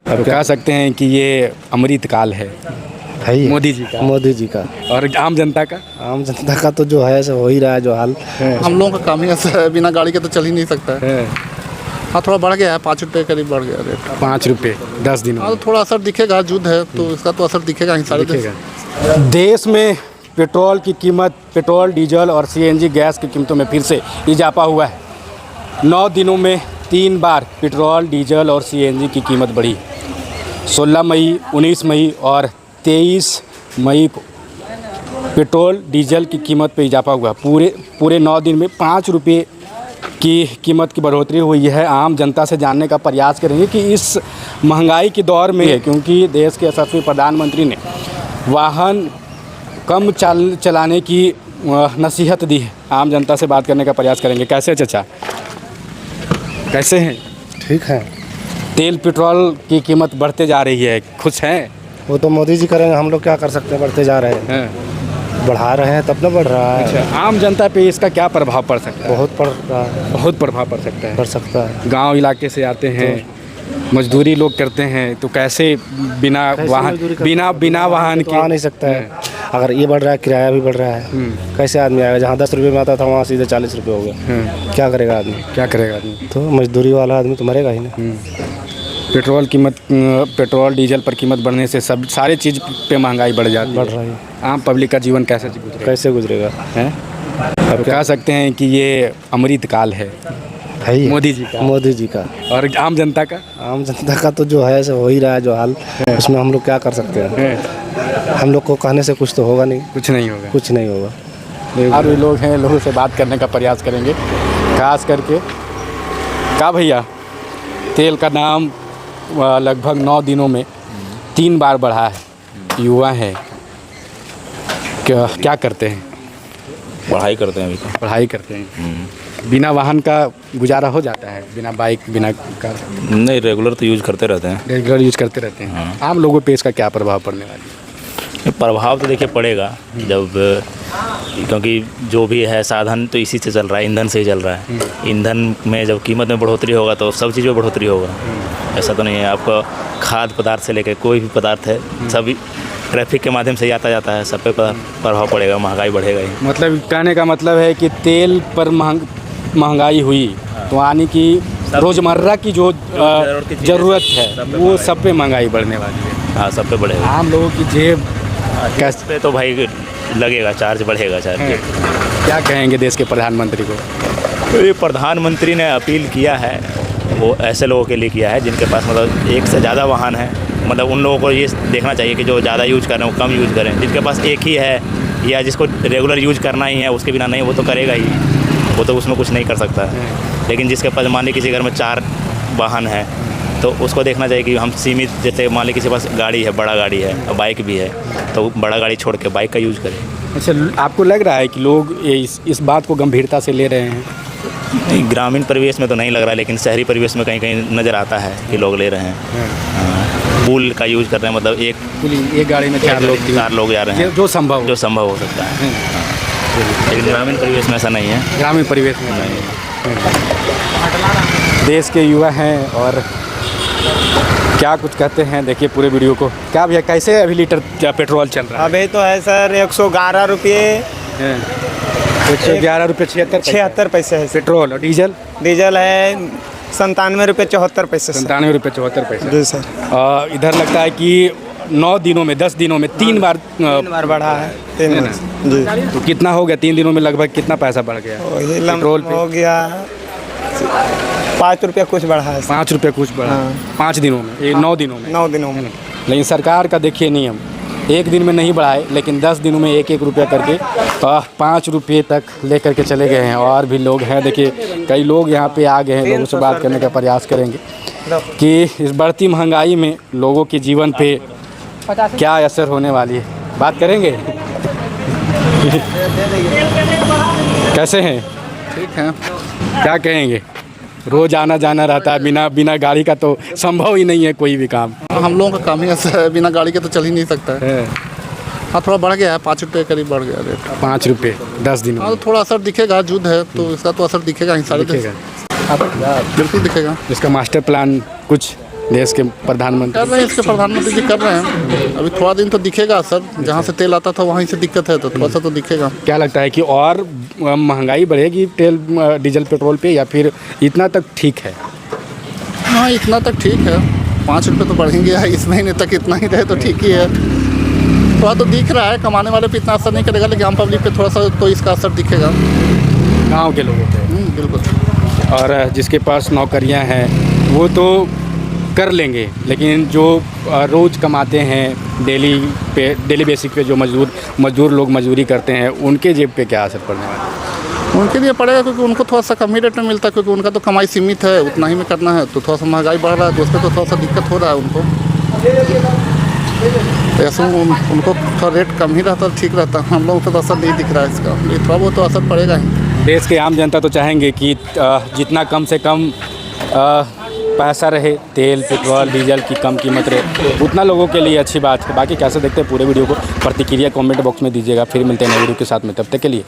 अब कह सकते हैं कि ये अमृत काल है ही मोदी जी का और आम जनता का तो जो है सो हो ही रहा है जो हाल। हम लोगों का काम ही ऐसा है, बिना गाड़ी के तो चल ही नहीं सकता है। हाँ थोड़ा बढ़ गया है, 5 रुपये करीब बढ़ गया रेट। 5 रुपये 10 दिन हाँ तो थोड़ा असर दिखेगा, युद्ध है तो इसका तो असर दिखेगा ही सारे देश। देश में पेट्रोल की कीमत, पेट्रोल डीजल और सीएनजी गैस की कीमतों में फिर से इजाफा हुआ है। 9 दिनों में 3 बार पेट्रोल डीजल और सीएनजी की कीमत बढ़ी। 16 मई, 19 मई और 23 मई को पेट्रोल डीजल की कीमत पे इजाफा हुआ। पूरे 9 दिन में 5 रुपये की कीमत की बढ़ोतरी हुई है। आम जनता से जानने का प्रयास करेंगे कि इस महंगाई के दौर में, क्योंकि देश के यशस्वी प्रधानमंत्री ने वाहन कम चलाने की नसीहत दी है। आम जनता से बात करने का प्रयास करेंगे। कैसे चाचा, कैसे हैं? ठीक है। तेल पेट्रोल की कीमत बढ़ते जा रही है, खुश हैं? वो तो मोदी जी करेंगे, हम लोग क्या कर सकते हैं, बढ़ते जा रहे हैं। बढ़ा रहे हैं तब ना बढ़ रहा है। अच्छा, आम जनता पे इसका क्या प्रभाव पड़ सकता है? बहुत पड़ रहा है। बहुत प्रभाव पड़ सकता है। पड़ सकता है। गांव इलाके से आते हैं, मजदूरी लोग करते हैं, तो कैसे बिना वाहन के आ नहीं सकता है। अगर ये बढ़ रहा है, किराया भी बढ़ रहा है, कैसे आदमी आएगा? जहाँ 10 रुपये में आता था वहाँ सीधे 40 रुपये हो गया। क्या करेगा आदमी? तो मजदूरी वाला आदमी तो मरेगा ही ना। पेट्रोल डीजल पर कीमत बढ़ने से सारे चीज़ पे महंगाई बढ़ रही है। आम पब्लिक का जीवन कैसे गुजरेगा? अब कह सकते हैं कि ये अमृत काल है मोदी जी का और आम जनता का तो जो है सो हो ही रहा है जो हाल। उसमें हम लोग क्या कर सकते हैं? हम लोग को कहने से कुछ तो होगा नहीं। कुछ नहीं होगा। और भी लोग हैं, लोगों से बात करने का प्रयास करेंगे। खास करके क्या भैया, तेल का दाम लगभग 9 दिनों में 3 बार बढ़ा है। युवा है, क्या करते हैं? पढ़ाई करते हैं। अभी तो पढ़ाई करते हैं। बिना वाहन का गुजारा हो जाता है? बिना बाइक, बिना कार? नहीं, रेगुलर तो यूज़ करते रहते हैं। हाँ। आम लोगों पे इसका क्या प्रभाव पड़ने वाली है? प्रभाव तो देखिए पड़ेगा जब, क्योंकि जो भी है साधन तो इसी से चल रहा है, ईंधन से ही चल रहा है। ईंधन में जब कीमत में बढ़ोतरी होगा तो सब चीज़ में बढ़ोतरी होगा। ऐसा तो नहीं है, आपका खाद्य पदार्थ से लेकर कोई भी पदार्थ है, सभी ट्रैफिक के माध्यम से आता जाता है, सब पे प्रभाव पड़ेगा, महंगाई बढ़ेगा ही। मतलब कहने का मतलब है कि तेल पर महंगाई हुई तो यानी कि रोज़मर्रा की जो ज़रूरत है वो सब पे महंगाई बढ़ने वाली है। हाँ, सब पे बढ़ेगा। आम लोगों की जेब पे तो भाई लगेगा, चार्ज बढ़ेगा। क्या कहेंगे देश के प्रधानमंत्री को? तो ये प्रधानमंत्री ने अपील किया है, वो ऐसे लोगों के लिए किया है जिनके पास मतलब एक से ज़्यादा वाहन है। मतलब उन लोगों को ये देखना चाहिए कि जो ज़्यादा यूज़ कर रहे हैं वो कम यूज़ करें। जिनके पास एक ही है या जिसको रेगुलर यूज़ करना ही है, उसके बिना नहीं, वो तो करेगा ही, वो तो उसमें कुछ नहीं कर सकता है। लेकिन जिसके पास मान ली किसी घर में 4 वाहन है तो उसको देखना चाहिए कि हम सीमित, जैसे मान ली किसी के पास गाड़ी है, बड़ा गाड़ी है, बाइक भी है, तो बड़ा गाड़ी छोड़ के बाइक का यूज़ करें। अच्छा, आपको लग रहा है कि लोग इस बात को गंभीरता से ले रहे हैं? नहीं, ग्रामीण परिवेश में तो नहीं लग रहा है, लेकिन शहरी परिवेश में कहीं कहीं नज़र आता है कि लोग ले रहे हैं। पूल का यूज़ कर रहे हैं, मतलब एक गाड़ी में 4 लोग जा रहे हैं, जो संभव हो सकता है। लेकिन ग्रामीण परिवेश में ऐसा नहीं है। ग्रामीण परिवेश में नहीं। देश के युवा हैं और क्या कुछ कहते हैं, देखिए पूरे वीडियो को। क्या भैया, कैसे अभी लीटर पेट्रोल चल रहा है? अभी तो है सर 111 रुपये 111 रुपये 76 पैसे है। पेट्रोल और डीजल है 97 रुपये 74 पैसे। 97 रुपये 74 पैसे। जी सर। इधर लगता है कि 9 दिनों में 10 दिनों में 3 बार बढ़ा है। 3 बार जी। तो कितना हो गया 3 दिनों में? लगभग कितना पैसा बढ़ गया? पेट्रोल हो गया 5 रुपया कुछ बढ़ा है। 5 रुपये कुछ बढ़ा। 5 दिनों में, 9 दिनों में। लेकिन सरकार का देखिए नियम, 1 दिन में नहीं बढ़ाए, लेकिन 10 दिनों में 1-1 रुपया करके 5 रुपये तक लेकर के चले गए हैं। और भी लोग हैं, देखिए कई लोग यहाँ पे आ गए हैं। लोगों से बात करने का प्रयास करेंगे कि इस बढ़ती महंगाई में लोगों के जीवन पे क्या असर होने वाली है। बात करेंगे। कैसे हैं? ठीक है। क्या कहेंगे? रोज आना जाना रहता है, बिना गाड़ी का तो संभव ही नहीं है कोई भी काम। हम लोगों का काम ही ऐसा है, बिना गाड़ी के तो चल ही नहीं सकता है। हाँ थोड़ा बढ़ गया है, 5 रुपये करीब बढ़ गया रेट। 5 रुपये 10 दिन। हाँ तो थोड़ा असर दिखेगा, युद्ध है तो इसका तो असर दिखेगा ही सारे देश। बिल्कुल दिखेगा। इसका मास्टर प्लान कुछ देश के प्रधानमंत्री? कर रहे हैं, इसके प्रधानमंत्री जी कर रहे हैं। अभी थोड़ा दिन तो दिखेगा सर, जहाँ से तेल आता था वहीं से दिक्कत है, तो थोड़ा सा तो दिखेगा। क्या लगता है कि और महंगाई बढ़ेगी तेल डीजल पेट्रोल पे, या फिर इतना तक ठीक है? हाँ, इतना तक ठीक है। 5 रुपये तो बढ़ेंगे, इस महीने तक इतना ही रहे तो ठीक ही है। थोड़ा तो दिख रहा है, कमाने वाले पे इतना असर नहीं करेगा, लेकिन आम पब्लिक पे थोड़ा सा तो इसका असर दिखेगा। गाँव के लोगों पे। बिल्कुल। और जिसके पास नौकरियां हैं वो तो कर लेंगे, लेकिन जो रोज़ कमाते हैं डेली बेसिक पे जो मजदूर लोग मजदूरी करते हैं, उनके जेब पे क्या असर पड़ने वाला है? उनके लिए पड़ेगा, क्योंकि उनको थोड़ा सा कम ही रेट में मिलता है, क्योंकि उनका तो कमाई सीमित है, उतना ही में करना है। तो थोड़ा सा महंगाई बढ़ रहा है, तो उस पर तो थोड़ा सा दिक्कत हो रहा है उनको। ऐसे उनको थोड़ा रेट कम ही रहता ठीक रहता। हम लोगों को तो असर नहीं दिख रहा है इसका, ये थोड़ा बहुत तो असर पड़ेगा ही। देश के आम जनता तो चाहेंगे कि जितना कम से कम पैसा रहे, तेल पेट्रोल डीजल की कम कीमत रहे, उतना लोगों के लिए अच्छी बात है। बाकी कैसे देखते हैं पूरे वीडियो को, प्रतिक्रिया कमेंट बॉक्स में दीजिएगा। फिर मिलते हैं नए वीडियो के साथ में, तब तक के लिए।